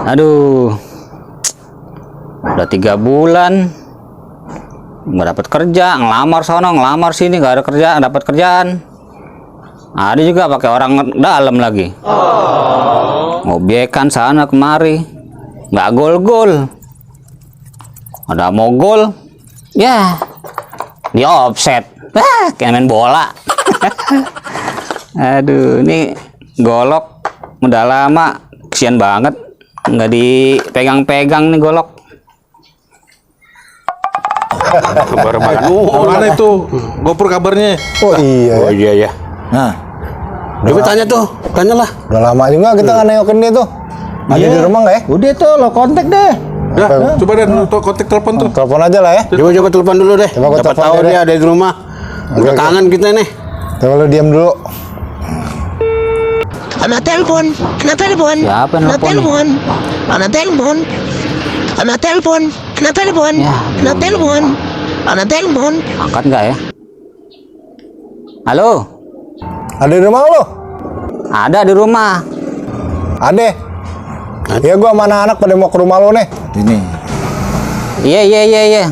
Aduh, udah 3 bulan nggak dapat kerja, ngelamar sono, ngelamar sini, nggak ada kerjaan, dapat kerjaan. Ada juga pakai orang dalam lagi. Ngobjekan sana kemari, nggak gol-gol. Ada mau gol, ya di offset. Kayak main bola. Aduh, ini golok udah lama, kesian banget nggak dipegang-pegang nih golok. Kabar mana itu? GoPro kabarnya? Oh iya. Oh iya ya. Nah, coba tanya tuh, tanyalah. Udah lama juga kita nggak nengokin dia tuh. Ada di rumah nggak ya? Udah tuh lo kontak deh. Ya, coba deh kontak telepon tuh. Telepon aja lah ya. Coba telepon dulu deh. Coba gua Dapat telepon tahu dia dia ada di rumah. Udah Oke. kangen kita nih. Coba lu diam dulu. Anak telepon, anak telepon, Siapa yang anak nelpon? telepon, anak telepon, anak telepon, anak telepon, Ya, anak telepon, anak telepon. Angkat nggak ya? Halo, Ada di rumah lu? ada di rumah. Ada. Iya gua sama anak-anak pada mau ke rumah lu nih. Ini. Iya.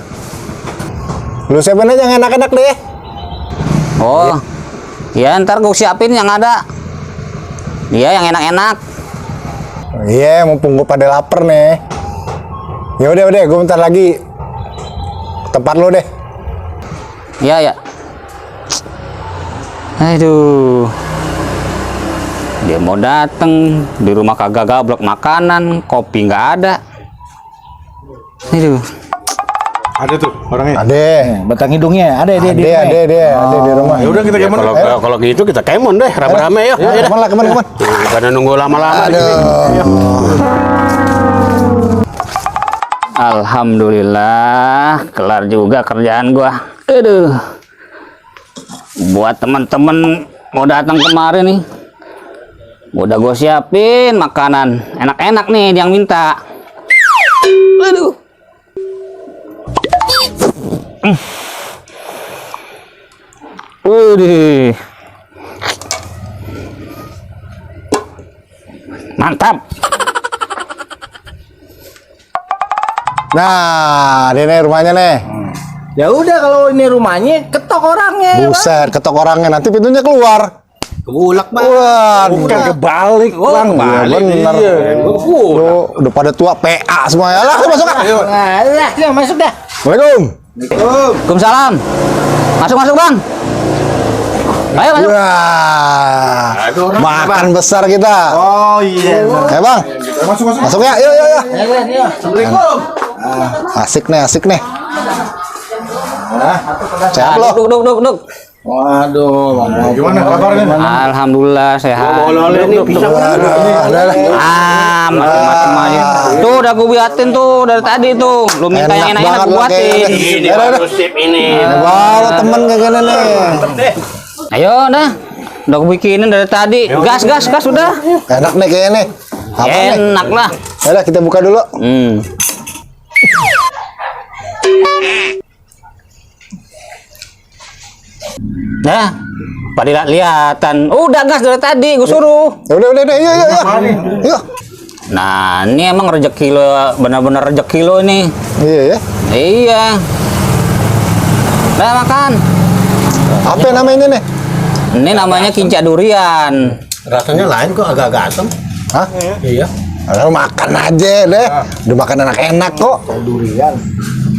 Lu siapin aja yang enak-enak deh. Oh, ya ntar gue siapin yang ada. Iya, yang enak-enak. Iya, mumpung gua pada lapar nih. Ya udah, gua bentar lagi ke tempat lu deh. Iya. Aduh, dia mau dateng di rumah kagak gablok makanan, kopi nggak ada. Aduh, Ada tuh orangnya. Ada. Batang hidungnya ada dia di Ada di rumah. Ya udah kita kemon. Kalau gitu kita kemon deh, rame-rame yuk. Ya, kemana? Karena nunggu lama-lama di sini. alhamdulillah kelar juga kerjaan gua. Aduh, buat temen-temen mau datang kemarin nih, udah gue siapin makanan enak-enak nih yang minta. Aduh. Udih. Mantap. Nah, ini nih rumahnya nih. Ya udah kalau ini rumahnya ketok orangnya. Buset, ketok orangnya nanti pintunya keluar. Kebulak Bang. Wah, Bukan kebalik, Bang. Iya, bener. Lu udah pada tua PA semua ya. Lah, masuk ah. Nah, ya masuk dah. Assalamualaikum. Waalaikumsalam. Masuk Bang. Ayo masuk. Wah, makan besar kita. Oh iya. Bang. Masuk ya. Yuk. Assalamualaikum. Asik nih. Siap lo. Duduk. Waduh, Gimana kabarnya? Alhamdulillah sehat. Boleh nih pisang. Macam-macam aja. Tuh udah gue buatin tuh dari tadi tuh. Lu minta yang Enak enak-enak banget gue lo buatin. kayaknya. Ini baru sip ini. Bawa temen kayak gini nih. Ayo dah. Udah gue bikinin dari tadi. Gas udah. Enak nih kayaknya nih. Apa nih? Enak lah. Yaudah kita buka dulu. Nah, pada lihatan. Udah gas dari tadi gue suruh. Udah. Yuk. Nah, ini emang rezeki lo, benar-benar rezeki lo ini. Iya ya. Iya. Nah, makan. Apa namanya nih? Ini namanya kincak durian. Rasanya lain kok agak-agak asam. Hah? Iya. Lu makan aja deh. Udah makan enak-enak kok.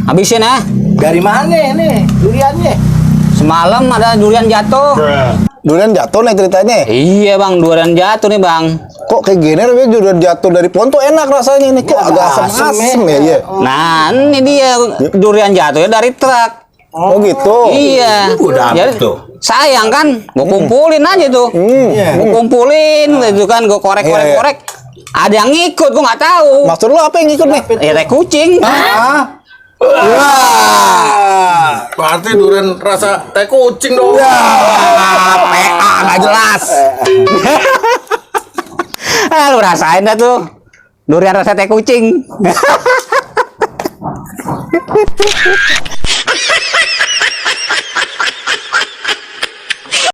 Habisin ya. Dari mana nih duriannya? Semalam ada durian jatuh. Durian jatuh nih ceritanya. Iya bang, durian jatuh nih bang. Kok kayak gini namanya durian jatuh dari pohon tuh enak rasanya ini. Kok agak asam-asam ya? Iya. Nah ini dia durian jatuh ya dari truk. Oh gitu. Iya. Udah Jadi, habis tuh. sayang kan, gue kumpulin aja tuh. Gue kumpulin, itu kan gue korek. Ada yang ngikut, gue nggak tahu. Maksud lu apa yang ikut nih? Ya kayak kucing. Berarti durian rasa teh kucing dong. PA nggak jelas. Lu rasain dah tuh durian rasa teh kucing.